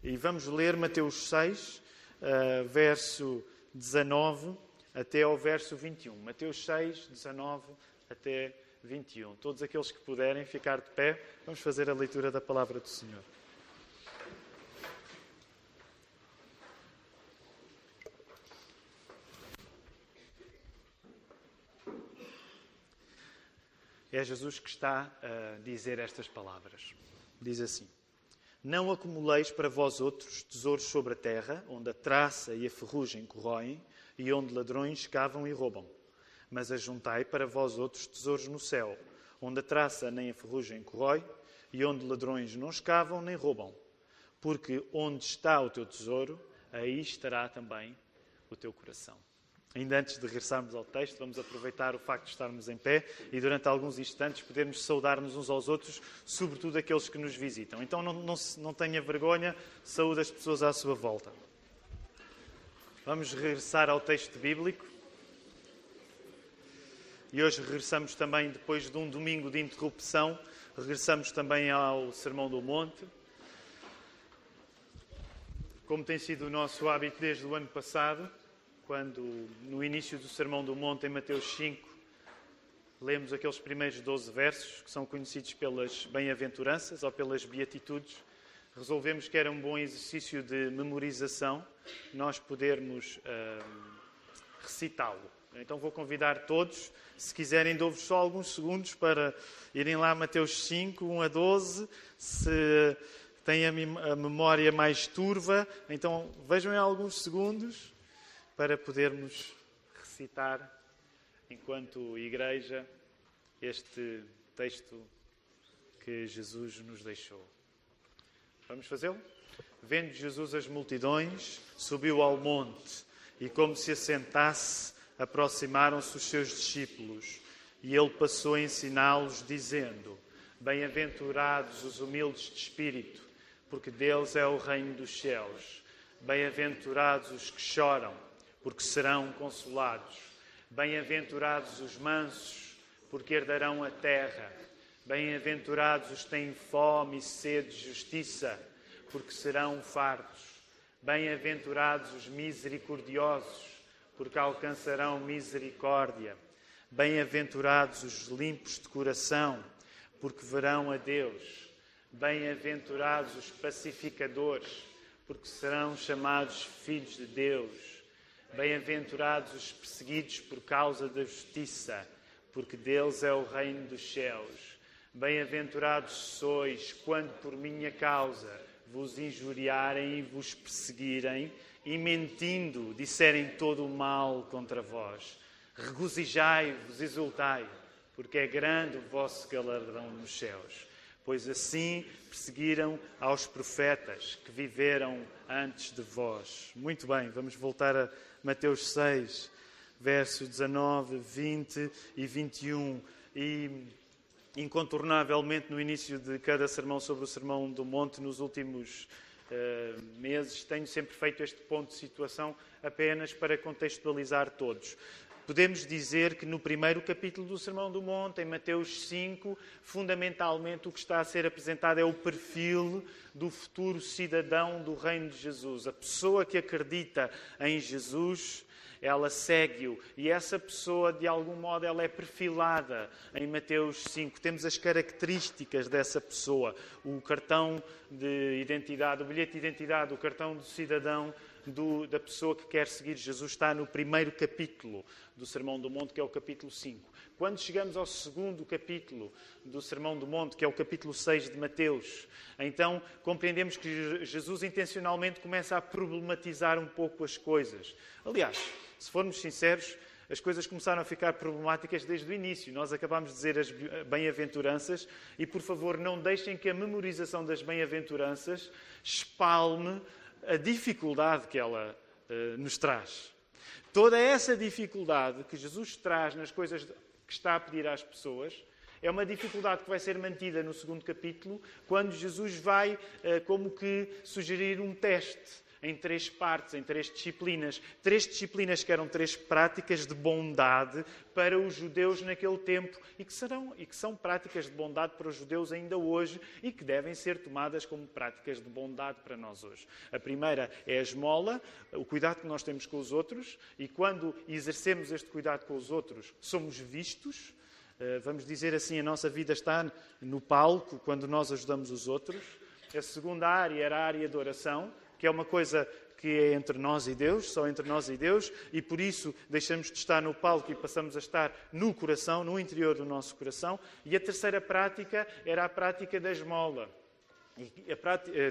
E vamos ler Mateus 6, verso 19 até ao verso 21. Mateus 6, 19 até 21. Todos aqueles que puderem ficar de pé, vamos fazer a leitura da palavra do Senhor. É Jesus que está a dizer estas palavras. Diz assim: Não acumuleis para vós outros tesouros sobre a terra, onde a traça e a ferrugem corroem, e onde ladrões cavam e roubam. Mas ajuntai para vós outros tesouros no céu, onde a traça nem a ferrugem corrói, e onde ladrões não escavam nem roubam. Porque onde está o teu tesouro, aí estará também o teu coração. Ainda antes de regressarmos ao texto, vamos aproveitar o facto de estarmos em pé e durante alguns instantes podermos saudar-nos uns aos outros, sobretudo aqueles que nos visitam. Então não tenha vergonha, saúde as pessoas à sua volta. Vamos regressar ao texto bíblico. E hoje regressamos também, depois de um domingo de interrupção, regressamos também ao Sermão do Monte. Como tem sido o nosso hábito desde o ano passado, quando no início do Sermão do Monte, em Mateus 5, lemos aqueles primeiros 12 versos, que são conhecidos pelas bem-aventuranças ou pelas beatitudes, resolvemos que era um bom exercício de memorização nós podermos recitá-lo. Então vou convidar todos, se quiserem, dou-vos só alguns segundos para irem lá a Mateus 5, 1 a 12, se têm a memória mais turva, então vejam em alguns segundos para podermos recitar, enquanto igreja, este texto que Jesus nos deixou. Vamos fazê-lo? Vendo Jesus as multidões, subiu ao monte e, como se assentasse, aproximaram-se os seus discípulos. E ele passou a ensiná-los, dizendo: Bem-aventurados os humildes de espírito, porque deles é o reino dos céus. Bem-aventurados os que choram, porque serão consolados. Bem-aventurados os mansos, porque herdarão a terra. Bem-aventurados os que têm fome e sede de justiça, porque serão fartos. Bem-aventurados os misericordiosos, porque alcançarão misericórdia. Bem-aventurados os limpos de coração, porque verão a Deus. Bem-aventurados os pacificadores, porque serão chamados filhos de Deus. Bem-aventurados os perseguidos por causa da justiça, porque deles é o reino dos céus. Bem-aventurados sois quando por minha causa vos injuriarem e vos perseguirem, e mentindo disserem todo o mal contra vós. Regozijai-vos, exultai, porque é grande o vosso galardão nos céus. Pois assim perseguiram aos profetas que viveram antes de vós. Muito bem, vamos voltar a Mateus 6, versos 19, 20 e 21. E, incontornavelmente, no início de cada sermão sobre o Sermão do Monte, nos últimos meses, tenho sempre feito este ponto de situação apenas para contextualizar todos. Podemos dizer que no primeiro capítulo do Sermão do Monte, em Mateus 5, fundamentalmente o que está a ser apresentado é o perfil do futuro cidadão do reino de Jesus. A pessoa que acredita em Jesus, ela segue-o. E essa pessoa, de algum modo, ela é perfilada em Mateus 5. Temos as características dessa pessoa. O cartão de identidade, o bilhete de identidade, o cartão de cidadão da pessoa que quer seguir Jesus está no primeiro capítulo do Sermão do Monte, que é o capítulo 5. Quando chegamos ao segundo capítulo do Sermão do Monte, que é o capítulo 6 de Mateus, então compreendemos que Jesus intencionalmente começa a problematizar um pouco as coisas. Aliás, se formos sinceros, as coisas começaram a ficar problemáticas desde o início. Nós acabámos de dizer as bem-aventuranças e, por favor, não deixem que a memorização das bem-aventuranças espalme a dificuldade que ela nos traz. Toda essa dificuldade que Jesus traz nas coisas que está a pedir às pessoas é uma dificuldade que vai ser mantida no segundo capítulo, quando Jesus vai como que sugerir um teste em 3 partes, em 3 disciplinas. 3 disciplinas que eram 3 práticas de bondade para os judeus naquele tempo e que são práticas de bondade para os judeus ainda hoje e que devem ser tomadas como práticas de bondade para nós hoje. A primeira é a esmola, o cuidado que nós temos com os outros, e quando exercemos este cuidado com os outros, somos vistos. Vamos dizer assim, a nossa vida está no palco quando nós ajudamos os outros. A segunda área era a área de oração, que é uma coisa que é entre nós e Deus, só entre nós e Deus, e por isso deixamos de estar no palco e passamos a estar no coração, no interior do nosso coração. E a terceira prática era a prática da esmola.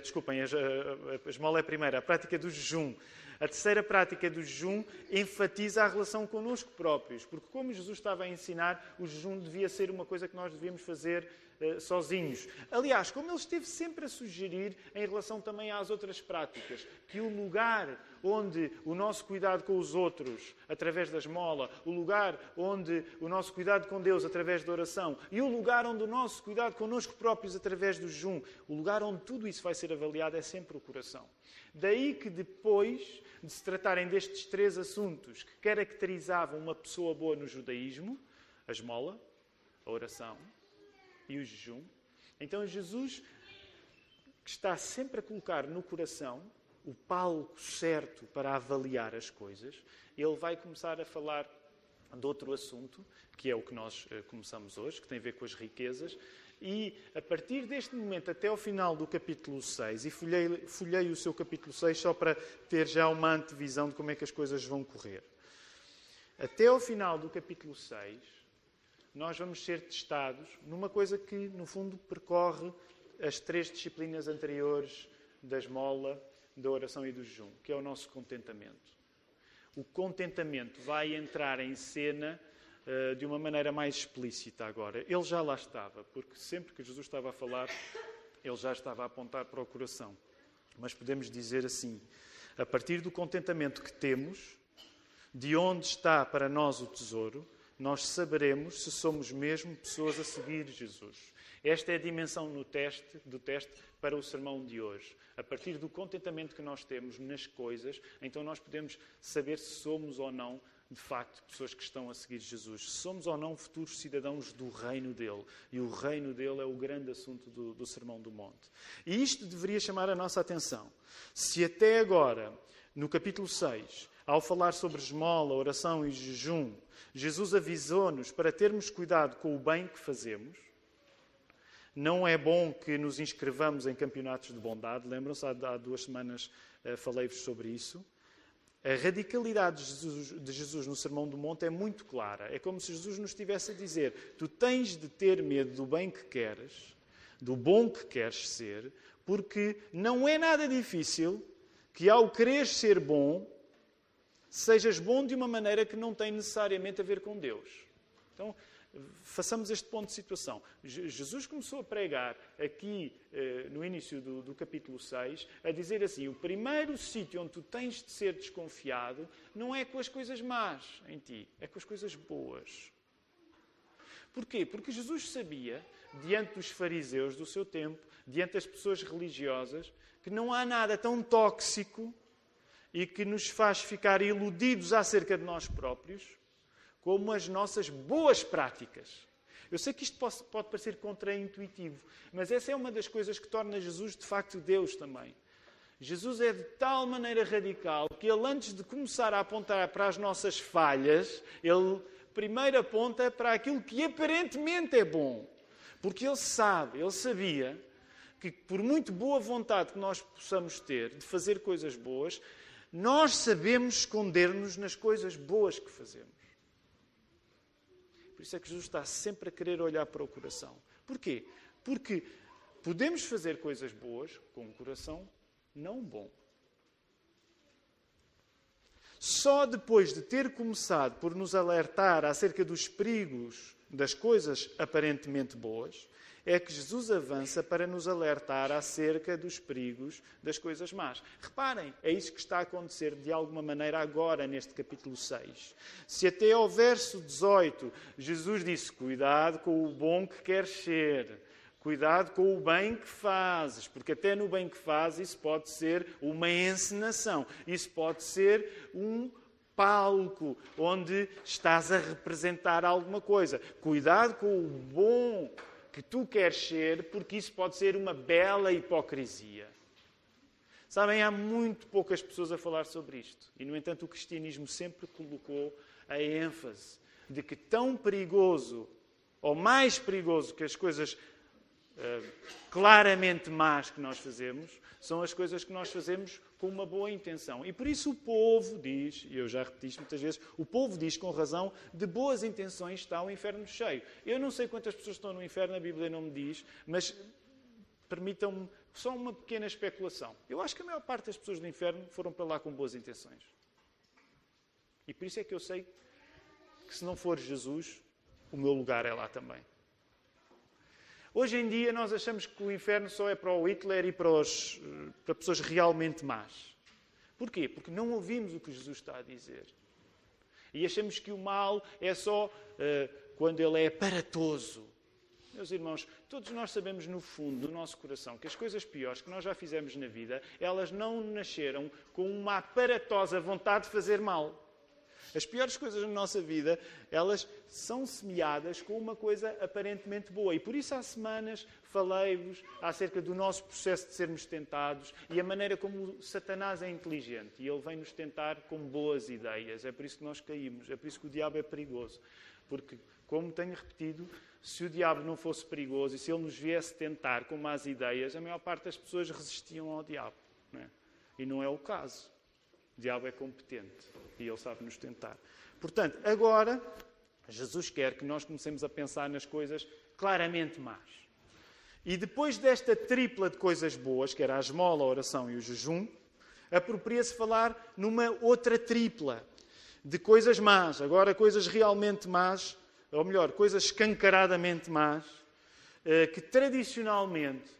Desculpem, a esmola é a primeira, a prática do jejum. A terceira prática do jejum enfatiza a relação connosco próprios, porque como Jesus estava a ensinar, o jejum devia ser uma coisa que nós devíamos fazer sozinhos. Aliás, como ele esteve sempre a sugerir em relação também às outras práticas, que o lugar onde o nosso cuidado com os outros, através da esmola, o lugar onde o nosso cuidado com Deus, através da oração, e o lugar onde o nosso cuidado connosco próprios, através do jejum, o lugar onde tudo isso vai ser avaliado é sempre o coração. Daí que depois de se tratarem destes 3 assuntos que caracterizavam uma pessoa boa no judaísmo, a esmola, a oração e o jejum, então Jesus, que está sempre a colocar no coração o palco certo para avaliar as coisas, ele vai começar a falar de outro assunto, que é o que nós começamos hoje, que tem a ver com as riquezas, e a partir deste momento até ao final do capítulo 6, e folhei o seu capítulo 6 só para ter já uma antevisão de como é que as coisas vão correr. Até ao final do capítulo 6, nós vamos ser testados numa coisa que, no fundo, percorre as 3 disciplinas anteriores da esmola, da oração e do jejum, que é o nosso contentamento. O contentamento vai entrar em cena de uma maneira mais explícita agora. Ele já lá estava, porque sempre que Jesus estava a falar, ele já estava a apontar para o coração. Mas podemos dizer assim, a partir do contentamento que temos, de onde está para nós o tesouro, nós saberemos se somos mesmo pessoas a seguir Jesus. Esta é a dimensão do teste para o sermão de hoje. A partir do contentamento que nós temos nas coisas, então nós podemos saber se somos ou não, de facto, pessoas que estão a seguir Jesus. Se somos ou não futuros cidadãos do reino dele. E o reino dele é o grande assunto do Sermão do Monte. E isto deveria chamar a nossa atenção. Se até agora, no capítulo 6, ao falar sobre esmola, oração e jejum, Jesus avisou-nos para termos cuidado com o bem que fazemos. Não é bom que nos inscrevamos em campeonatos de bondade. Lembram-se, há 2 semanas falei-vos sobre isso. A radicalidade de Jesus no Sermão do Monte é muito clara. É como se Jesus nos estivesse a dizer: tu tens de ter medo do bem que queres, do bom que queres ser, porque não é nada difícil que ao querer ser bom, sejas bom de uma maneira que não tem necessariamente a ver com Deus. Então, façamos este ponto de situação. Jesus começou a pregar aqui, no início do capítulo 6, a dizer assim: o primeiro sítio onde tu tens de ser desconfiado não é com as coisas más em ti, é com as coisas boas. Porquê? Porque Jesus sabia, diante dos fariseus do seu tempo, diante das pessoas religiosas, que não há nada tão tóxico e que nos faz ficar iludidos acerca de nós próprios, como as nossas boas práticas. Eu sei que isto pode parecer contraintuitivo, mas essa é uma das coisas que torna Jesus, de facto, Deus também. Jesus é de tal maneira radical que ele, antes de começar a apontar para as nossas falhas, ele primeiro aponta para aquilo que aparentemente é bom. Porque ele sabia que, por muito boa vontade que nós possamos ter de fazer coisas boas, nós sabemos esconder-nos nas coisas boas que fazemos. Por isso é que Jesus está sempre a querer olhar para o coração. Porquê? Porque podemos fazer coisas boas com um coração não bom. Só depois de ter começado por nos alertar acerca dos perigos das coisas aparentemente boas, é que Jesus avança para nos alertar acerca dos perigos das coisas más. Reparem, é isso que está a acontecer de alguma maneira agora neste capítulo 6. Se até ao verso 18 Jesus disse: cuidado com o bom que queres ser, Cuidado com o bem que fazes, porque até no bem que fazes isso pode ser uma encenação. Isso pode ser um palco onde estás a representar alguma coisa. Cuidado com o bom que tu queres ser, porque isso pode ser uma bela hipocrisia. Sabem, há muito poucas pessoas a falar sobre isto. E, no entanto, o cristianismo sempre colocou a ênfase de que tão perigoso, ou mais perigoso que as coisas claramente más que nós fazemos, são as coisas que nós fazemos com uma boa intenção. E por isso o povo diz, e eu já repeti isto muitas vezes, o povo diz com razão, de boas intenções está o inferno cheio. Eu não sei quantas pessoas estão no inferno, a Bíblia não me diz, mas permitam-me só uma pequena especulação. Eu acho que a maior parte das pessoas do inferno foram para lá com boas intenções. E por isso é que eu sei que se não for Jesus, o meu lugar é lá também. Hoje em dia nós achamos que o inferno só é para o Hitler e para pessoas realmente más. Porquê? Porque não ouvimos o que Jesus está a dizer. E achamos que o mal é só quando ele é aparatoso. Meus irmãos, todos nós sabemos no fundo do nosso coração que as coisas piores que nós já fizemos na vida, elas não nasceram com uma aparatosa vontade de fazer mal. As piores coisas na nossa vida, elas são semeadas com uma coisa aparentemente boa. E por isso há semanas falei-vos acerca do nosso processo de sermos tentados e a maneira como Satanás é inteligente. E ele vem nos tentar com boas ideias. É por isso que nós caímos. É por isso que o diabo é perigoso. Porque, como tenho repetido, se o diabo não fosse perigoso e se ele nos viesse tentar com más ideias, a maior parte das pessoas resistiam ao diabo. Não é? E não é o caso. O diabo é competente e ele sabe nos tentar. Portanto, agora, Jesus quer que nós comecemos a pensar nas coisas claramente más. E depois desta tripla de coisas boas, que era a esmola, a oração e o jejum, apropria-se falar numa outra tripla de coisas más. Agora, coisas realmente más, ou melhor, coisas escancaradamente más, que tradicionalmente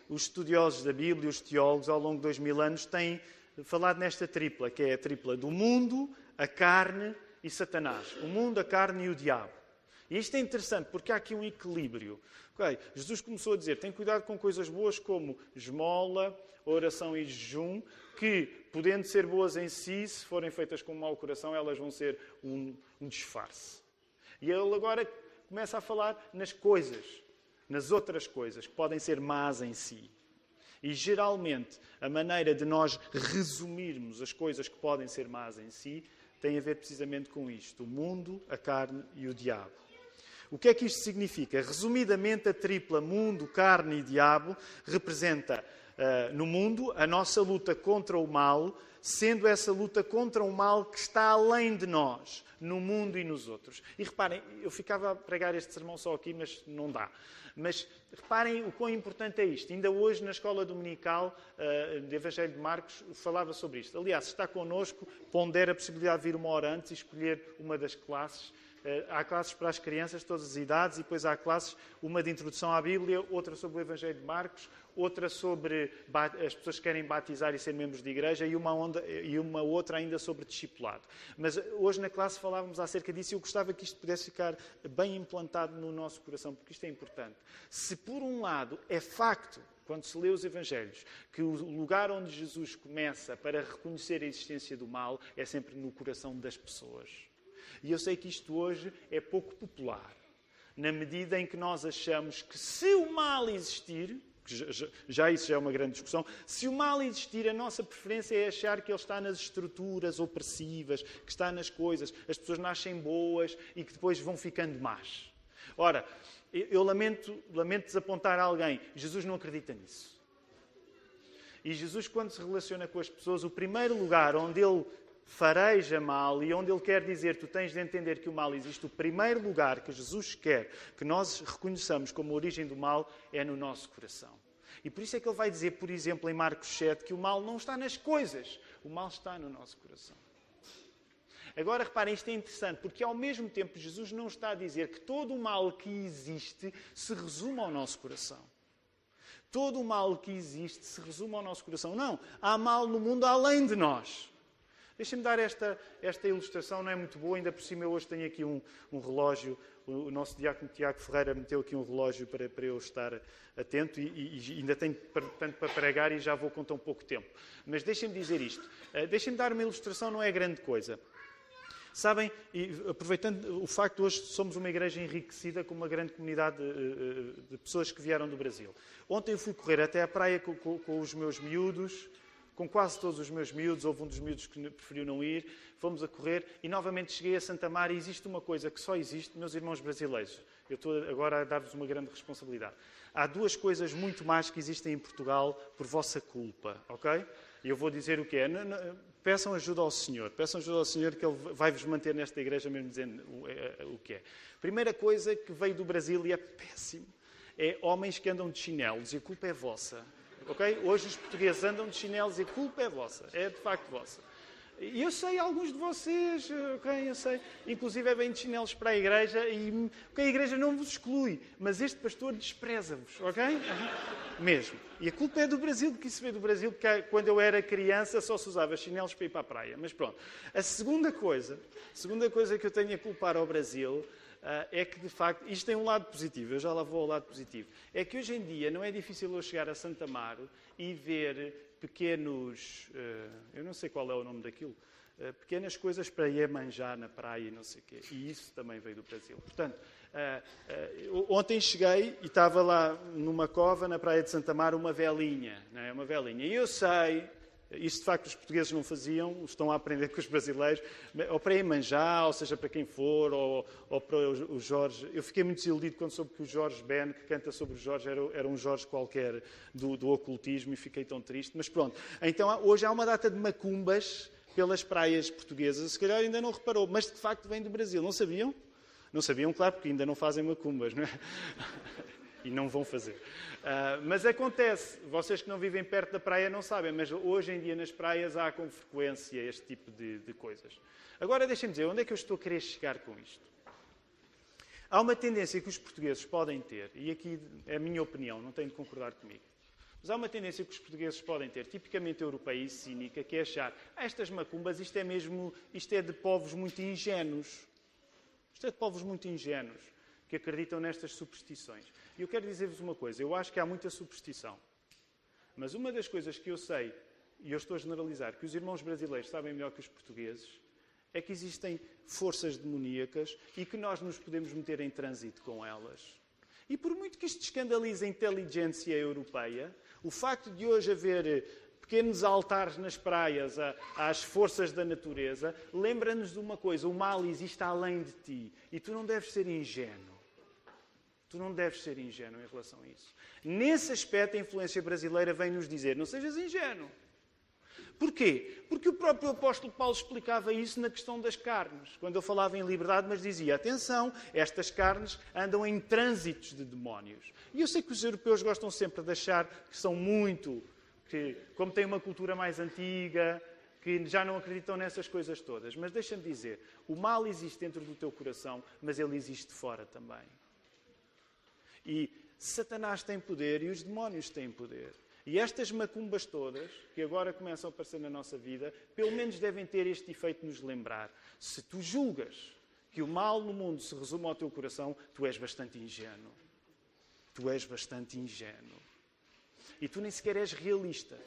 os estudiosos da Bíblia, os teólogos, ao longo de 2000 anos, têm falado nesta tripla, que é a tripla do mundo, a carne e Satanás. O mundo, a carne e o diabo. E isto é interessante, porque há aqui um equilíbrio. Okay, Jesus começou a dizer, tem cuidado com coisas boas como esmola, oração e jejum, que, podendo ser boas em si, se forem feitas com mau coração, elas vão ser um disfarce. E ele agora começa a falar nas coisas, nas outras coisas, que podem ser más em si. E, geralmente, a maneira de nós resumirmos as coisas que podem ser más em si tem a ver precisamente com isto. O mundo, a carne e o diabo. O que é que isto significa? Resumidamente, a tripla mundo, carne e diabo representa, no mundo, a nossa luta contra o mal, sendo essa luta contra o mal que está além de nós, no mundo e nos outros. E reparem, eu ficava a pregar este sermão só aqui, mas não dá. Mas reparem o quão importante é isto. Ainda hoje, na escola dominical de Evangelho de Marcos, falava sobre isto. Aliás, se está connosco, pondera a possibilidade de vir uma hora antes e escolher uma das classes. Há classes para as crianças de todas as idades e depois há classes, uma de introdução à Bíblia, outra sobre o Evangelho de Marcos, outra sobre as pessoas que querem batizar e ser membros de igreja e uma outra ainda sobre discipulado. Mas hoje na classe falávamos acerca disso e eu gostava que isto pudesse ficar bem implantado no nosso coração, porque isto é importante. Se por um lado é facto, quando se lê os Evangelhos, que o lugar onde Jesus começa para reconhecer a existência do mal é sempre no coração das pessoas. E eu sei que isto hoje é pouco popular, na medida em que nós achamos que se o mal existir, já isso já é uma grande discussão, se o mal existir, a nossa preferência é achar que ele está nas estruturas opressivas, que está nas coisas, as pessoas nascem boas e que depois vão ficando más. Ora, eu lamento desapontar alguém, Jesus não acredita nisso. E Jesus, quando se relaciona com as pessoas, o primeiro lugar onde ele fareja mal e onde ele quer dizer tu tens de entender que o mal existe, o primeiro lugar que Jesus quer que nós reconheçamos como a origem do mal é no nosso coração. E por isso é que ele vai dizer, por exemplo, em Marcos 7, que o mal não está nas coisas, o mal está no nosso coração. Agora, reparem, isto é interessante, porque ao mesmo tempo Jesus não está a dizer que todo o mal que existe se resume ao nosso coração. Todo o mal que existe se resume ao nosso coração. Não, há mal no mundo além de nós. Deixem-me dar esta ilustração, não é muito boa, ainda por cima eu hoje tenho aqui um relógio, o nosso diácono Tiago Ferreira meteu aqui um relógio para eu estar atento e ainda tenho tanto para pregar e já vou com tão pouco tempo. Mas deixem-me dizer isto, deixem-me dar uma ilustração, não é grande coisa. Sabem, e aproveitando o facto de hoje somos uma igreja enriquecida com uma grande comunidade de pessoas que vieram do Brasil. Ontem eu fui correr até à praia com os meus miúdos, com quase todos os meus miúdos, houve um dos miúdos que preferiu não ir, fomos a correr e novamente cheguei a Santa Mar e existe uma coisa que só existe, meus irmãos brasileiros. Eu estou agora a dar-vos uma grande responsabilidade. Há duas coisas muito más que existem em Portugal por vossa culpa, ok? E eu vou dizer o que é. Peçam ajuda ao Senhor que Ele vai-vos manter nesta igreja mesmo dizendo o que é. Primeira coisa que veio do Brasil e é péssimo, é homens que andam de chinelos e a culpa é vossa. Okay? Hoje os portugueses andam de chinelos e a culpa é vossa, é de facto vossa. E eu sei, alguns de vocês, eu sei, inclusive vêm de chinelos para a igreja e a igreja não vos exclui, mas este pastor despreza-vos, ok? Mesmo. E a culpa é do Brasil, porque isso veio do Brasil, porque quando eu era criança só se usava chinelos para ir para a praia. Mas pronto. A segunda coisa que eu tenho a culpar ao Brasil é que, de facto, isto tem um lado positivo, eu já lá vou ao lado positivo. É que hoje em dia não é difícil eu chegar a Santa Amaro e ver pequenos, eu não sei qual é o nome daquilo, pequenas coisas para ir manjar na praia e não sei o quê. E isso também veio do Brasil. Portanto, ontem cheguei e estava lá numa cova na praia de Santa Amaro uma velinha, não é? Uma velinha. E eu sei... Isto, de facto, os portugueses não faziam, estão a aprender com os brasileiros, ou para Iemanjá, ou seja, para quem for, ou para o Jorge. Eu fiquei muito desiludido quando soube que o Jorge Ben, que canta sobre o Jorge, era um Jorge qualquer do ocultismo, e fiquei tão triste. Mas pronto, então hoje há uma data de macumbas pelas praias portuguesas, se calhar ainda não reparou, mas de facto vem do Brasil. Não sabiam? Não sabiam, claro, porque ainda não fazem macumbas, não é? E não vão fazer. Mas acontece, vocês que não vivem perto da praia não sabem, mas hoje em dia nas praias há com frequência este tipo de coisas. Agora deixem-me dizer, onde é que eu estou a querer chegar com isto? Há uma tendência que os portugueses podem ter, e aqui é a minha opinião, não têm de concordar comigo, mas há uma tendência que os portugueses podem ter, tipicamente europeia e cínica, que é achar, estas macumbas, isto é de povos muito ingênuos. Isto é de povos muito ingênuos, que acreditam nestas superstições. E eu quero dizer-vos uma coisa, eu acho que há muita superstição. Mas uma das coisas que eu sei, e eu estou a generalizar, que os irmãos brasileiros sabem melhor que os portugueses, é que existem forças demoníacas e que nós nos podemos meter em trânsito com elas. E por muito que isto escandalize a inteligência europeia, o facto de hoje haver pequenos altares nas praias às forças da natureza, lembra-nos de uma coisa, o mal existe além de ti e tu não deves ser ingênuo. Tu não deves ser ingênuo em relação a isso. Nesse aspecto, a influência brasileira vem nos dizer, não sejas ingênuo. Porquê? Porque o próprio apóstolo Paulo explicava isso na questão das carnes. Quando ele falava em liberdade, mas dizia, atenção, estas carnes andam em trânsitos de demónios. E eu sei que os europeus gostam sempre de achar que são muito, que como têm uma cultura mais antiga, que já não acreditam nessas coisas todas. Mas deixa-me dizer, o mal existe dentro do teu coração, mas ele existe fora também. E Satanás tem poder e os demónios têm poder. E estas macumbas todas, que agora começam a aparecer na nossa vida, pelo menos devem ter este efeito de nos lembrar. Se tu julgas que o mal no mundo se resume ao teu coração, tu és bastante ingênuo. Tu és bastante ingênuo. E tu nem sequer és realista.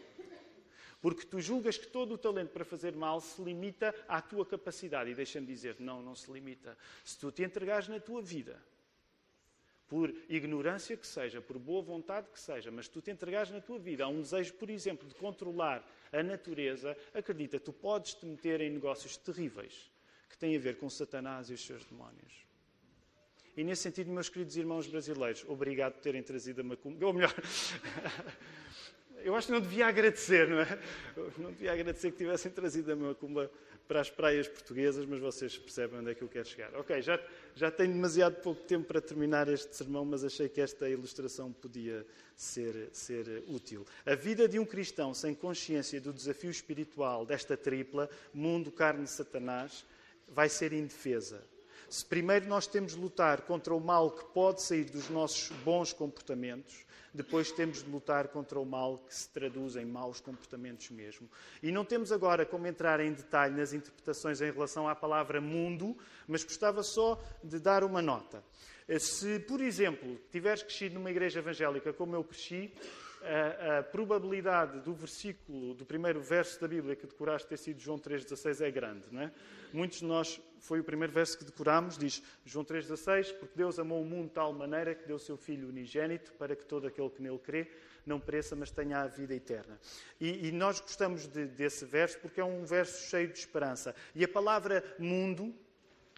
Porque tu julgas que todo o talento para fazer mal se limita à tua capacidade. E deixa-me dizer, não se limita. Se tu te entregares na tua vida, por ignorância que seja, por boa vontade que seja, mas tu te entregares na tua vida a um desejo, por exemplo, de controlar a natureza, acredita, tu podes te meter em negócios terríveis que têm a ver com Satanás e os seus demónios. E nesse sentido, meus queridos irmãos brasileiros, obrigado por terem trazido a macumba. Ou melhor, eu acho que não devia agradecer, não é? Não devia agradecer que tivessem trazido a macumba para as praias portuguesas, mas vocês percebem onde é que eu quero chegar. Ok, já tenho demasiado pouco tempo para terminar este sermão, mas achei que esta ilustração podia ser útil. A vida de um cristão sem consciência do desafio espiritual desta tripla, mundo, carne e Satanás, vai ser indefesa. Se primeiro nós temos de lutar contra o mal que pode sair dos nossos bons comportamentos, depois temos de lutar contra o mal que se traduz em maus comportamentos mesmo. E não temos agora como entrar em detalhe nas interpretações em relação à palavra mundo, mas gostava só de dar uma nota. Se, por exemplo, tiveres crescido numa igreja evangélica como eu cresci, a probabilidade do versículo, do primeiro verso da Bíblia que decoraste ter sido João 3,16 é grande, não é? Muitos de nós, foi o primeiro verso que decorámos, diz João 3,16, porque Deus amou o mundo de tal maneira que deu o seu Filho unigênito para que todo aquele que nele crê não pereça, mas tenha a vida eterna. E nós gostamos desse verso porque é um verso cheio de esperança. E a palavra mundo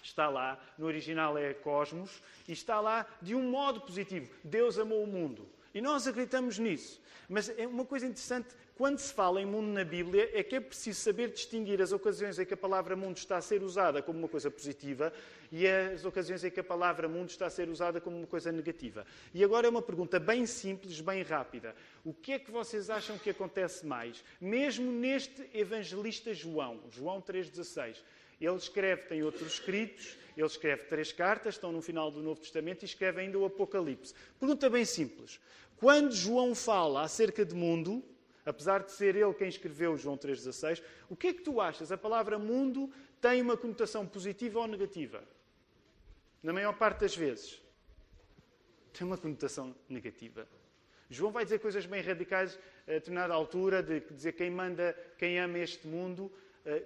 está lá, no original é cosmos, e está lá de um modo positivo. Deus amou o mundo. E nós acreditamos nisso. Mas é uma coisa interessante, quando se fala em mundo na Bíblia, é que é preciso saber distinguir as ocasiões em que a palavra mundo está a ser usada como uma coisa positiva e as ocasiões em que a palavra mundo está a ser usada como uma coisa negativa. E agora é uma pergunta bem simples, bem rápida. O que é que vocês acham que acontece mais? Mesmo neste evangelista João 3,16. Ele escreve, tem outros escritos, ele escreve 3 cartas, estão no final do Novo Testamento, e escreve ainda o Apocalipse. Pergunta bem simples. Quando João fala acerca de mundo, apesar de ser ele quem escreveu João 3,16, o que é que tu achas? A palavra mundo tem uma conotação positiva ou negativa? Na maior parte das vezes. Tem uma conotação negativa. João vai dizer coisas bem radicais a determinada altura, de dizer quem ama este mundo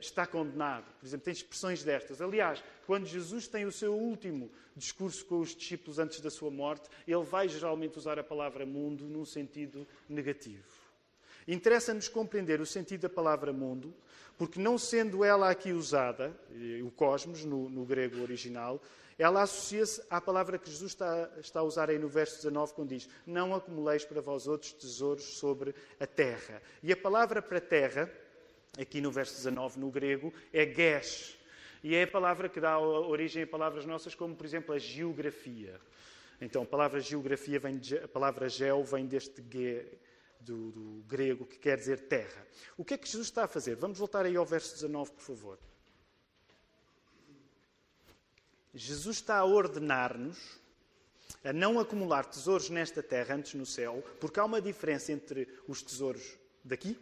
está condenado. Por exemplo, tem expressões destas. Aliás, quando Jesus tem o seu último discurso com os discípulos antes da sua morte, ele vai geralmente usar a palavra mundo num sentido negativo. Interessa-nos compreender o sentido da palavra mundo, porque não sendo ela aqui usada, o cosmos, no grego original, ela associa-se à palavra que Jesus está a usar aí no verso 19, quando diz: não acumuleis para vós outros tesouros sobre a terra. E a palavra para terra, aqui no verso 19, no grego, é gesh. E é a palavra que dá origem a palavras nossas, como, por exemplo, a geografia. Então, a palavra geografia, a palavra geo, vem deste ge, do grego, que quer dizer terra. O que é que Jesus está a fazer? Vamos voltar aí ao verso 19, por favor. Jesus está a ordenar-nos a não acumular tesouros nesta terra, antes no céu, porque há uma diferença entre os tesouros daqui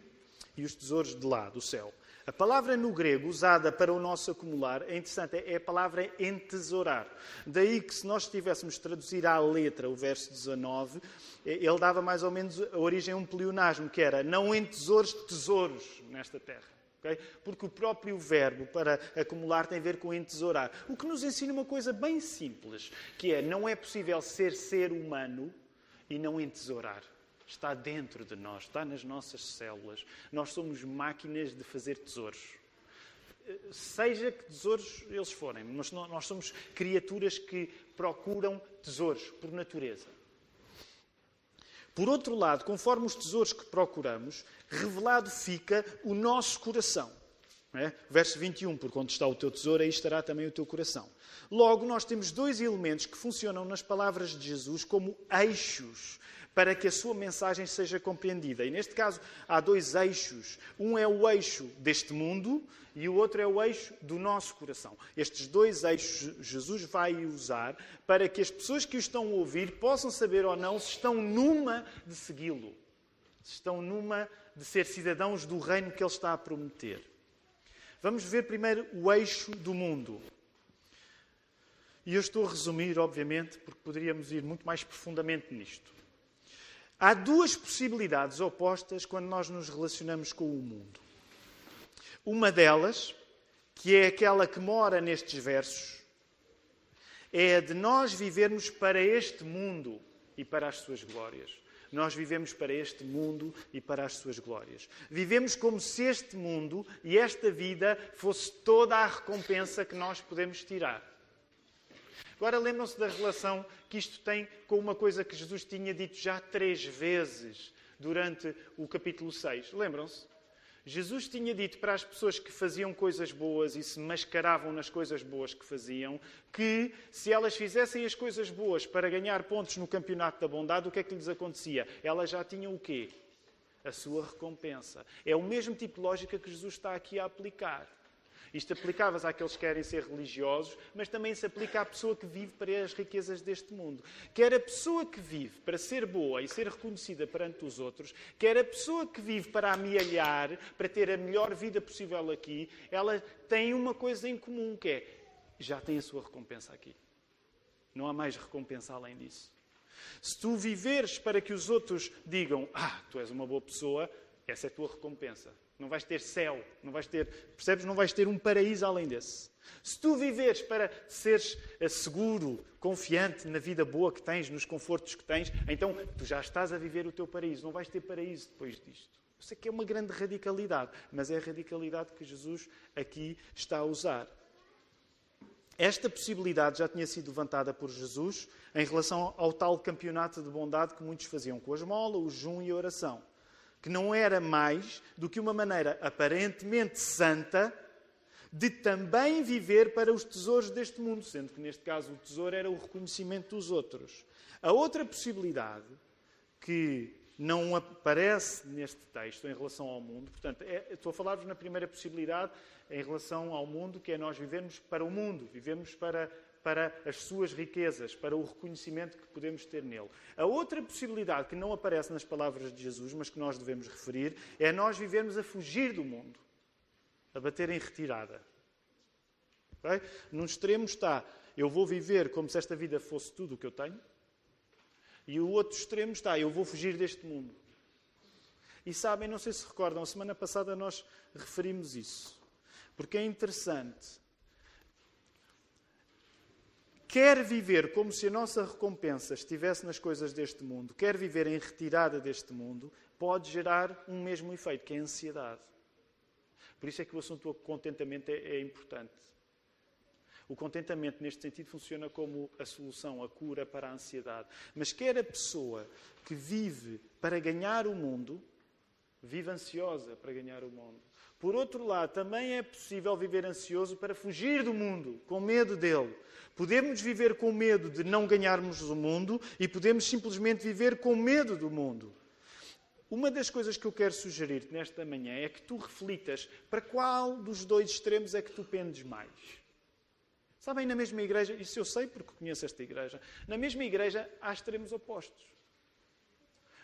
e os tesouros de lá, do céu. A palavra no grego, usada para o nosso acumular, é interessante, é a palavra entesourar. Daí que, se nós tivéssemos de traduzir à letra o verso 19, ele dava mais ou menos a origem a um pleonasmo, que era: não entesoures tesouros nesta terra. Okay? Porque o próprio verbo para acumular tem a ver com entesourar. O que nos ensina uma coisa bem simples, que é: não é possível ser humano e não entesourar. Está dentro de nós, está nas nossas células. Nós somos máquinas de fazer tesouros. Seja que tesouros eles forem, mas nós somos criaturas que procuram tesouros por natureza. Por outro lado, conforme os tesouros que procuramos, revelado fica o nosso coração. É? Verso 21, porque onde está o teu tesouro, aí estará também o teu coração. Logo, nós temos 2 elementos que funcionam nas palavras de Jesus como eixos para que a sua mensagem seja compreendida. E neste caso há 2 eixos. Um é o eixo deste mundo e o outro é o eixo do nosso coração. Estes 2 eixos Jesus vai usar para que as pessoas que o estão a ouvir possam saber ou não se estão numa de segui-lo. Se estão numa de ser cidadãos do reino que ele está a prometer. Vamos ver primeiro o eixo do mundo. E eu estou a resumir, obviamente, porque poderíamos ir muito mais profundamente nisto. Há 2 possibilidades opostas quando nós nos relacionamos com o mundo. Uma delas, que é aquela que mora nestes versos, é a de nós vivermos para este mundo e para as suas glórias. Nós vivemos para este mundo e para as suas glórias. Vivemos como se este mundo e esta vida fosse toda a recompensa que nós podemos tirar. Agora lembram-se da relação que isto tem com uma coisa que Jesus tinha dito já 3 vezes durante o capítulo 6. Lembram-se? Jesus tinha dito para as pessoas que faziam coisas boas e se mascaravam nas coisas boas que faziam, que se elas fizessem as coisas boas para ganhar pontos no campeonato da bondade, o que é que lhes acontecia? Elas já tinham o quê? A sua recompensa. É o mesmo tipo de lógica que Jesus está aqui a aplicar. Isto aplicava-se àqueles que querem ser religiosos, mas também se aplica à pessoa que vive para as riquezas deste mundo. Quer a pessoa que vive para ser boa e ser reconhecida perante os outros, quer a pessoa que vive para amealhar, para ter a melhor vida possível aqui, ela tem uma coisa em comum, que é, já tem a sua recompensa aqui. Não há mais recompensa além disso. Se tu viveres para que os outros digam, tu és uma boa pessoa, essa é a tua recompensa. Não vais ter céu, não vais ter, percebes? Não vais ter um paraíso além desse. Se tu viveres para seres seguro, confiante na vida boa que tens, nos confortos que tens, então tu já estás a viver o teu paraíso. Não vais ter paraíso depois disto. Eu sei que é uma grande radicalidade, mas é a radicalidade que Jesus aqui está a usar. Esta possibilidade já tinha sido levantada por Jesus em relação ao tal campeonato de bondade que muitos faziam com a esmola, o jejum e a oração. Que não era mais do que uma maneira aparentemente santa de também viver para os tesouros deste mundo, sendo que neste caso o tesouro era o reconhecimento dos outros. A outra possibilidade, que não aparece neste texto em relação ao mundo, portanto, estou a falar-vos na primeira possibilidade em relação ao mundo, que é nós vivermos para o mundo, vivemos para as suas riquezas, para o reconhecimento que podemos ter nele. A outra possibilidade que não aparece nas palavras de Jesus, mas que nós devemos referir, é nós vivermos a fugir do mundo, a bater em retirada. Okay? Num extremo está, eu vou viver como se esta vida fosse tudo o que eu tenho, e o outro extremo está, eu vou fugir deste mundo. E sabem, não sei se recordam, a semana passada nós referimos isso, porque é interessante. Quer viver como se a nossa recompensa estivesse nas coisas deste mundo, quer viver em retirada deste mundo, pode gerar um mesmo efeito, que é a ansiedade. Por isso é que o assunto do contentamento é importante. O contentamento, neste sentido, funciona como a solução, a cura para a ansiedade. Mas quer a pessoa que vive para ganhar o mundo, vive ansiosa para ganhar o mundo. Por outro lado, também é possível viver ansioso para fugir do mundo, com medo dele. Podemos viver com medo de não ganharmos o mundo e podemos simplesmente viver com medo do mundo. Uma das coisas que eu quero sugerir-te nesta manhã é que tu reflitas para qual dos dois extremos é que tu pendes mais. Sabem, na mesma igreja, isso eu sei porque conheço esta igreja, na mesma igreja há extremos opostos.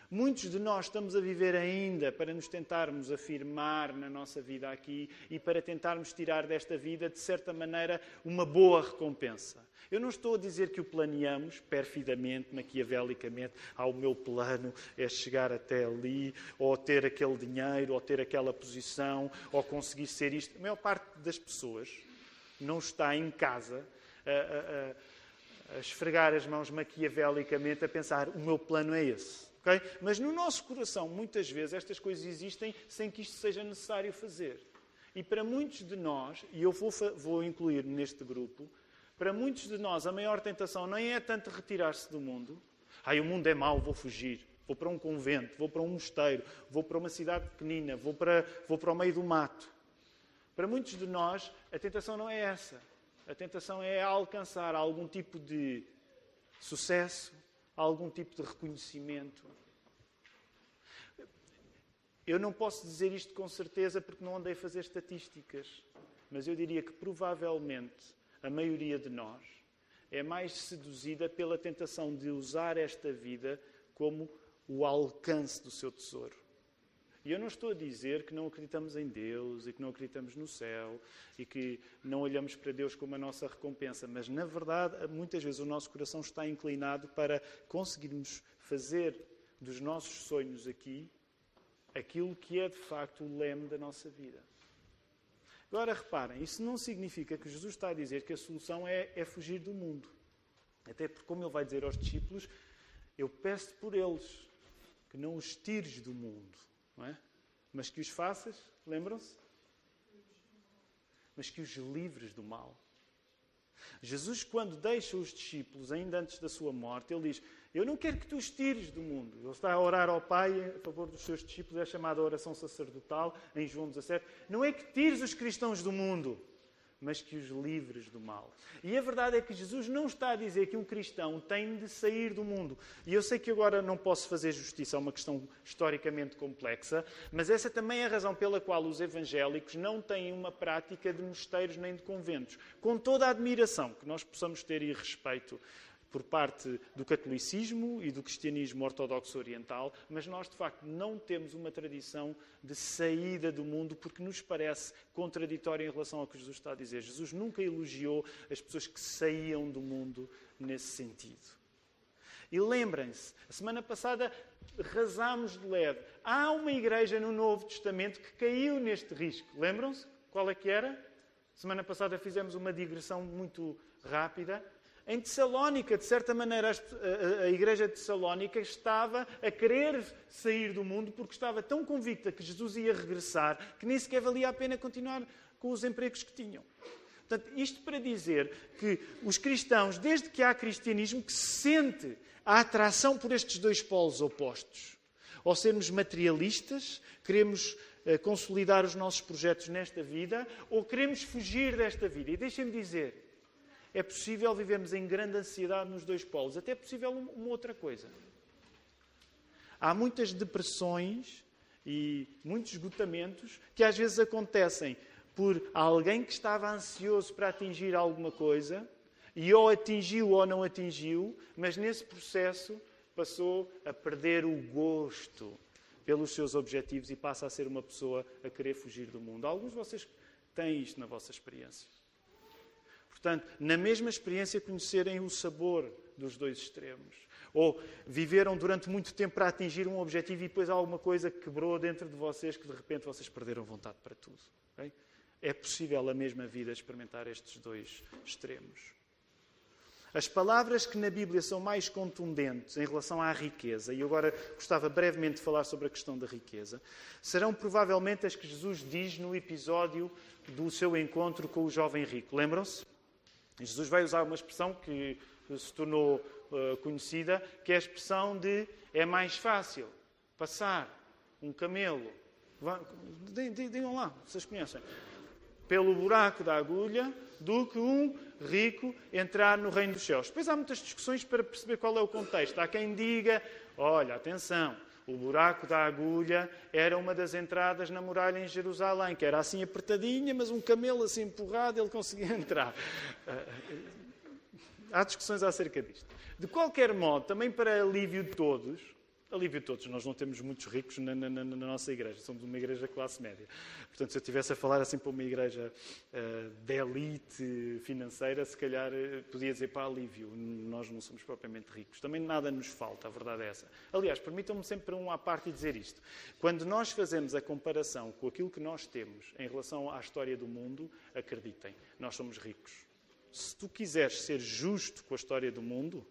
Muitos de nós estamos a viver ainda para nos tentarmos afirmar na nossa vida aqui e para tentarmos tirar desta vida, de certa maneira, uma boa recompensa. Eu não estou a dizer que o planeamos perfidamente, maquiavelicamente. O meu plano é chegar até ali, ou ter aquele dinheiro, ou ter aquela posição, ou conseguir ser isto. A maior parte das pessoas não está em casa a esfregar as mãos maquiavelicamente, a pensar, o meu plano é esse. Okay? Mas no nosso coração, muitas vezes, estas coisas existem sem que isto seja necessário fazer. E para muitos de nós, e eu vou incluir neste grupo, para muitos de nós a maior tentação não é tanto retirar-se do mundo. O mundo é mau, vou fugir. Vou para um convento, vou para um mosteiro, vou para uma cidade pequenina, vou para o meio do mato. Para muitos de nós, a tentação não é essa. A tentação é alcançar algum tipo de sucesso, algum tipo de reconhecimento. Eu não posso dizer isto com certeza porque não andei a fazer estatísticas, mas eu diria que provavelmente a maioria de nós é mais seduzida pela tentação de usar esta vida como o alcance do seu tesouro. E eu não estou a dizer que não acreditamos em Deus e que não acreditamos no céu e que não olhamos para Deus como a nossa recompensa, mas, na verdade, muitas vezes o nosso coração está inclinado para conseguirmos fazer dos nossos sonhos aqui aquilo que é, de facto, o leme da nossa vida. Agora, reparem, isso não significa que Jesus está a dizer que a solução é fugir do mundo. Até porque, como ele vai dizer aos discípulos, eu peço por eles que não os tires do mundo. Não é? Mas que os faças, lembram-se? Mas que os livres do mal. Jesus, quando deixa os discípulos, ainda antes da sua morte, ele diz, eu não quero que tu os tires do mundo. Ele está a orar ao Pai a favor dos seus discípulos, é chamada oração sacerdotal, em João 17. Não é que tires os cristãos do mundo, mas que os livres do mal. E a verdade é que Jesus não está a dizer que um cristão tem de sair do mundo. E eu sei que agora não posso fazer justiça a uma questão historicamente complexa, mas essa também é a razão pela qual os evangélicos não têm uma prática de mosteiros nem de conventos. Com toda a admiração que nós possamos ter e respeito por parte do catolicismo e do cristianismo ortodoxo oriental, mas nós, de facto, não temos uma tradição de saída do mundo porque nos parece contraditório em relação ao que Jesus está a dizer. Jesus nunca elogiou as pessoas que saíam do mundo nesse sentido. E lembrem-se, a semana passada rasámos de leve. Há uma igreja no Novo Testamento que caiu neste risco. Lembram-se? Qual é que era? Semana passada fizemos uma digressão muito rápida. Em Tessalónica, de certa maneira, a igreja de Tessalónica estava a querer sair do mundo porque estava tão convicta que Jesus ia regressar que nem sequer valia a pena continuar com os empregos que tinham. Portanto, isto para dizer que os cristãos, desde que há cristianismo, que se sente a atração por estes dois polos opostos. Ou sermos materialistas, queremos consolidar os nossos projetos nesta vida, ou queremos fugir desta vida. E deixem-me dizer, é possível vivermos em grande ansiedade nos dois polos. Até é possível uma outra coisa. Há muitas depressões e muitos esgotamentos que às vezes acontecem por alguém que estava ansioso para atingir alguma coisa e ou atingiu ou não atingiu, mas nesse processo passou a perder o gosto pelos seus objetivos e passa a ser uma pessoa a querer fugir do mundo. Alguns de vocês têm isto na vossa experiência. Portanto, na mesma experiência, conhecerem o sabor dos dois extremos. Ou viveram durante muito tempo para atingir um objetivo e depois alguma coisa quebrou dentro de vocês que de repente vocês perderam vontade para tudo. Okay? É possível a mesma vida experimentar estes dois extremos. As palavras que na Bíblia são mais contundentes em relação à riqueza, e eu agora gostava brevemente de falar sobre a questão da riqueza, serão provavelmente as que Jesus diz no episódio do seu encontro com o jovem rico. Lembram-se? Jesus vai usar uma expressão que se tornou conhecida, que é a expressão de é mais fácil passar um camelo, digam lá, vocês conhecem, pelo buraco da agulha, do que um rico entrar no reino dos céus. Depois há muitas discussões para perceber qual é o contexto. Há quem diga, olha, atenção, o buraco da agulha era uma das entradas na muralha em Jerusalém, que era assim apertadinha, mas um camelo assim empurrado, ele conseguia entrar. Há discussões acerca disto. De qualquer modo, também para alívio de todos, nós não temos muitos ricos na nossa igreja, somos uma igreja classe média. Portanto, se eu estivesse a falar assim para uma igreja de elite financeira, se calhar podia dizer para alívio, nós não somos propriamente ricos. Também nada nos falta, a verdade é essa. Aliás, permitam-me sempre à parte dizer isto. Quando nós fazemos a comparação com aquilo que nós temos em relação à história do mundo, acreditem, nós somos ricos. Se tu quiseres ser justo com a história do mundo,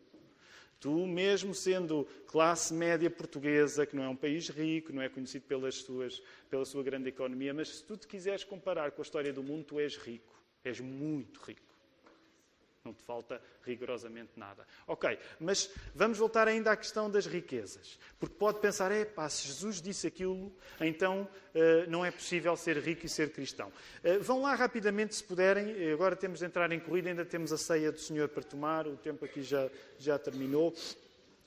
tu, mesmo sendo classe média portuguesa, que não é um país rico, não é conhecido pela sua grande economia, mas se tu te quiseres comparar com a história do mundo, tu és rico. És muito rico. Não te falta rigorosamente nada. Ok, mas vamos voltar ainda à questão das riquezas. Porque pode pensar, se Jesus disse aquilo, então não é possível ser rico e ser cristão. Vão lá rapidamente, se puderem. Agora temos de entrar em corrida, ainda temos a ceia do Senhor para tomar. O tempo aqui já terminou.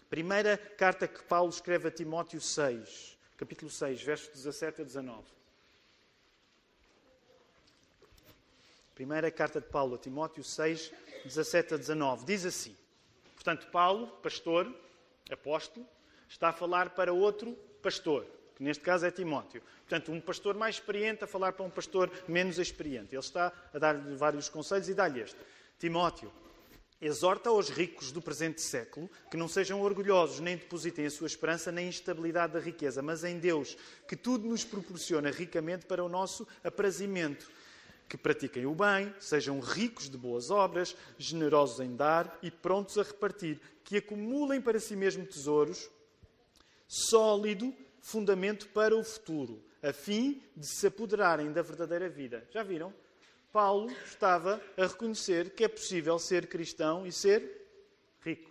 Primeira carta que Paulo escreve a Timóteo 6, capítulo 6, versos 17 a 19. Primeira carta de Paulo a Timóteo 6, 17 a 19. Diz assim, portanto, Paulo, pastor, apóstolo, está a falar para outro pastor, que neste caso é Timóteo. Portanto, um pastor mais experiente a falar para um pastor menos experiente. Ele está a dar-lhe vários conselhos e dá-lhe este. Timóteo, exorta aos ricos do presente século que não sejam orgulhosos, nem depositem a sua esperança na instabilidade da riqueza, mas em Deus, que tudo nos proporciona ricamente para o nosso aprazimento. Que pratiquem o bem, sejam ricos de boas obras, generosos em dar e prontos a repartir, que acumulem para si mesmo tesouros, sólido fundamento para o futuro, a fim de se apoderarem da verdadeira vida. Já viram? Paulo estava a reconhecer que é possível ser cristão e ser rico.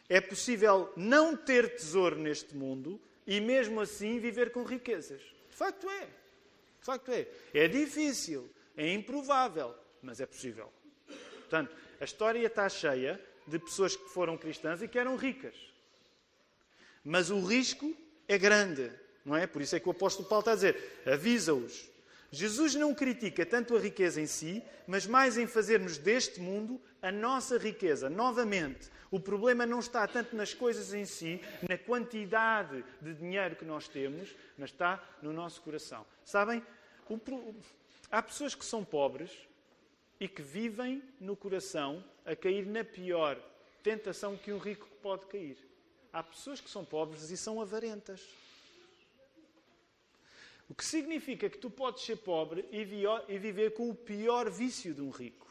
É possível não ter tesouro neste mundo e mesmo assim viver com riquezas. De facto é. De facto é. É difícil É improvável, mas é possível. Portanto, a história está cheia de pessoas que foram cristãs e que eram ricas. Mas o risco é grande, não é? Por isso é que o apóstolo Paulo está a dizer, avisa-os. Jesus não critica tanto a riqueza em si, mas mais em fazermos deste mundo a nossa riqueza. Novamente, o problema não está tanto nas coisas em si, na quantidade de dinheiro que nós temos, mas está no nosso coração. Sabem, há pessoas que são pobres e que vivem no coração a cair na pior tentação que um rico pode cair. Há pessoas que são pobres e são avarentas. O que significa que tu podes ser pobre e viver com o pior vício de um rico,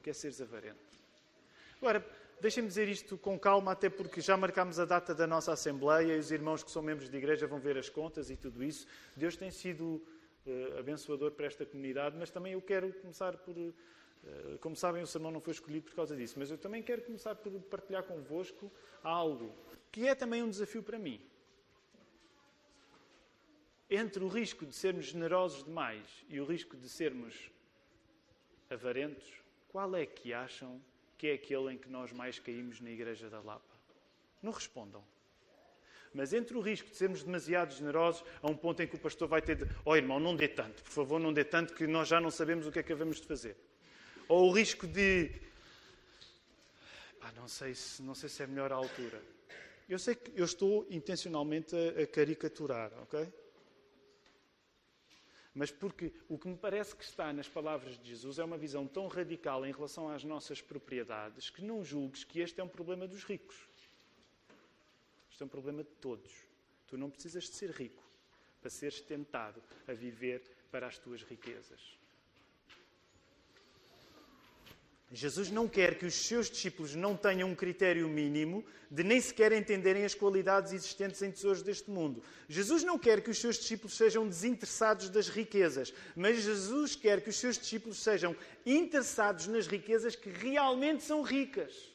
que é seres avarento. Agora, deixem-me dizer isto com calma, até porque já marcámos a data da nossa Assembleia e os irmãos que são membros de igreja vão ver as contas e tudo isso. Deus tem sido abençoador para esta comunidade, mas também eu quero começar por... Como sabem, o sermão não foi escolhido por causa disso, mas eu também quero começar por partilhar convosco algo que é também um desafio para mim. Entre o risco de sermos generosos demais e o risco de sermos avarentos, qual é que acham que é aquele em que nós mais caímos na Igreja da Lapa? Não respondam. Mas entre o risco de sermos demasiado generosos, a um ponto em que o pastor vai ter de... irmão, não dê tanto, por favor, não dê tanto, que nós já não sabemos o que é que havemos de fazer. Ou o risco de... não sei se é melhor a altura. Eu sei que eu estou intencionalmente a caricaturar, ok? Mas porque o que me parece que está nas palavras de Jesus é uma visão tão radical em relação às nossas propriedades que não julgues que este é um problema dos ricos. Este é um problema de todos. Tu não precisas de ser rico para seres tentado a viver para as tuas riquezas. Jesus não quer que os seus discípulos não tenham um critério mínimo de nem sequer entenderem as qualidades existentes em tesouros deste mundo. Jesus não quer que os seus discípulos sejam desinteressados das riquezas, mas Jesus quer que os seus discípulos sejam interessados nas riquezas que realmente são ricas.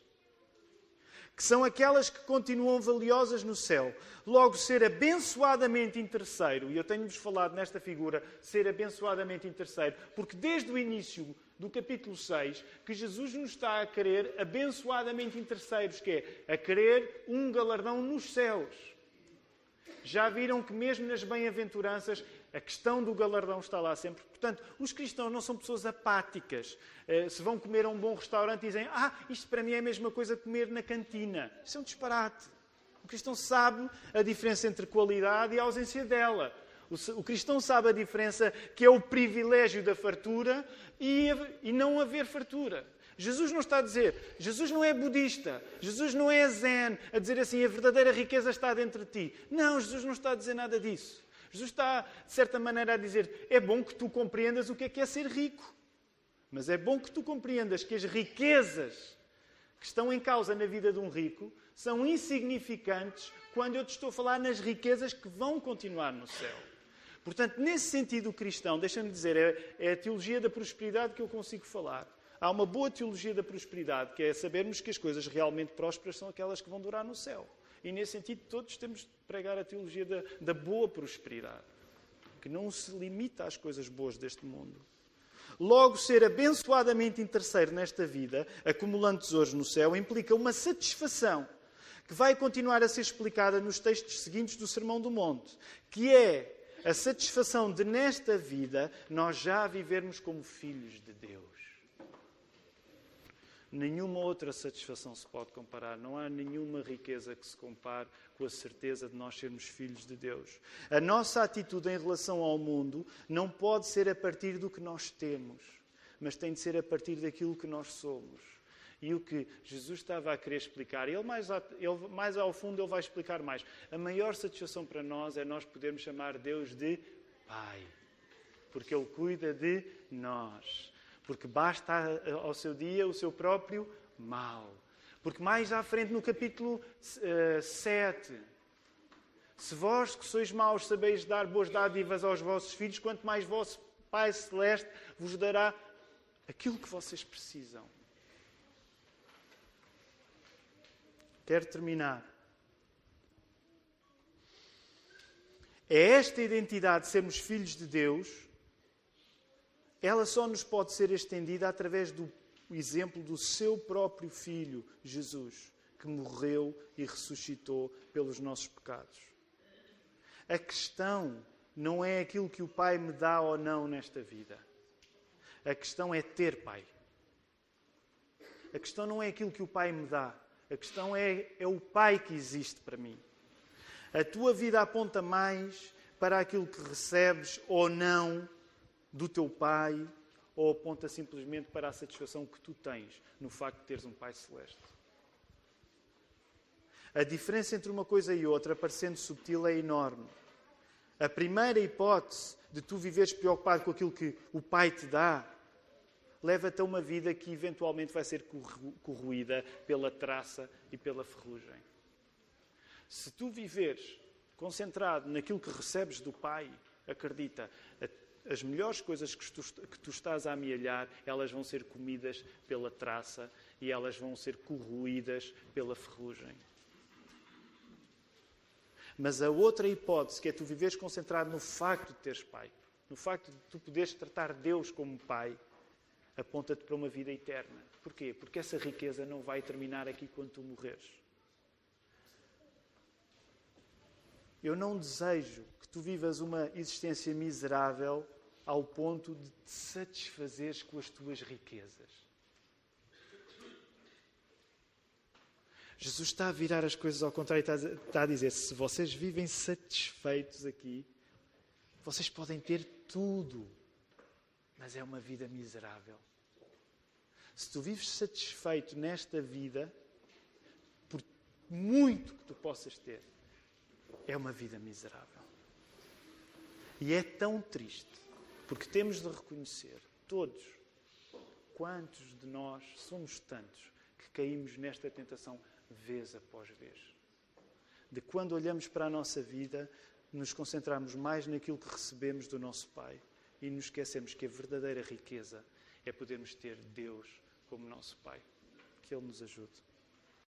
Que são aquelas que continuam valiosas no céu. Logo, ser abençoadamente interesseiro, e eu tenho-vos falado nesta figura, ser abençoadamente interesseiro, porque desde o início do capítulo 6, que Jesus nos está a querer abençoadamente interesseiros, que é a querer um galardão nos céus. Já viram que mesmo nas bem-aventuranças a questão do galardão está lá sempre. Portanto, os cristãos não são pessoas apáticas. Se vão comer a um bom restaurante e dizem isto para mim é a mesma coisa que comer na cantina. Isso é um disparate. O cristão sabe a diferença entre qualidade e a ausência dela. O cristão sabe a diferença que é o privilégio da fartura e não haver fartura. Jesus não está a dizer, Jesus não é budista, Jesus não é zen, a dizer assim, a verdadeira riqueza está dentro de ti. Não, Jesus não está a dizer nada disso. Jesus está, de certa maneira, a dizer, é bom que tu compreendas o que é ser rico. Mas é bom que tu compreendas que as riquezas que estão em causa na vida de um rico são insignificantes quando eu te estou a falar nas riquezas que vão continuar no céu. Portanto, nesse sentido cristão, deixa-me dizer, é a teologia da prosperidade que eu consigo falar. Há uma boa teologia da prosperidade, que é sabermos que as coisas realmente prósperas são aquelas que vão durar no céu. E nesse sentido, todos temos de pregar a teologia da boa prosperidade, que não se limita às coisas boas deste mundo. Logo, ser abençoadamente interesseiro nesta vida, acumulando tesouros no céu, implica uma satisfação que vai continuar a ser explicada nos textos seguintes do Sermão do Monte, que é a satisfação de, nesta vida, nós já vivermos como filhos de Deus. Nenhuma outra satisfação se pode comparar. Não há nenhuma riqueza que se compare com a certeza de nós sermos filhos de Deus. A nossa atitude em relação ao mundo não pode ser a partir do que nós temos, mas tem de ser a partir daquilo que nós somos. E o que Jesus estava a querer explicar, ele mais ao fundo ele vai explicar mais. A maior satisfação para nós é nós podermos chamar Deus de Pai, porque Ele cuida de nós. Porque basta ao seu dia o seu próprio mal. Porque mais à frente no capítulo 7, se vós que sois maus sabeis dar boas dádivas aos vossos filhos, quanto mais vosso Pai Celeste vos dará aquilo que vocês precisam. Quero terminar. É esta identidade de sermos filhos de Deus ela só nos pode ser estendida através do exemplo do seu próprio Filho, Jesus, que morreu e ressuscitou pelos nossos pecados. A questão não é aquilo que o Pai me dá ou não nesta vida. A questão é ter Pai. A questão não é aquilo que o Pai me dá. A questão é o Pai que existe para mim. A tua vida aponta mais para aquilo que recebes ou não do teu Pai, ou aponta simplesmente para a satisfação que tu tens no facto de teres um Pai Celeste. A diferença entre uma coisa e outra, parecendo subtil, é enorme. A primeira hipótese de tu viveres preocupado com aquilo que o Pai te dá, leva-te a uma vida que eventualmente vai ser corroída pela traça e pela ferrugem. Se tu viveres concentrado naquilo que recebes do Pai, acredita, as melhores coisas que tu estás a amealhar, elas vão ser comidas pela traça e elas vão ser corroídas pela ferrugem. Mas a outra hipótese, que é tu viveres concentrado no facto de teres Pai, no facto de tu poderes tratar Deus como Pai, aponta-te para uma vida eterna. Porquê? Porque essa riqueza não vai terminar aqui quando tu morreres. Eu não desejo que tu vivas uma existência miserável ao ponto de te satisfazeres com as tuas riquezas. Jesus está a virar as coisas ao contrário e está a dizer, se vocês vivem satisfeitos aqui, vocês podem ter tudo, mas é uma vida miserável. Se tu vives satisfeito nesta vida, por muito que tu possas ter, é uma vida miserável. E é tão triste, porque temos de reconhecer, todos, quantos de nós somos tantos que caímos nesta tentação vez após vez. De quando olhamos para a nossa vida, nos concentramos mais naquilo que recebemos do nosso Pai e nos esquecemos que a verdadeira riqueza é podermos ter Deus como nosso Pai. Que Ele nos ajude.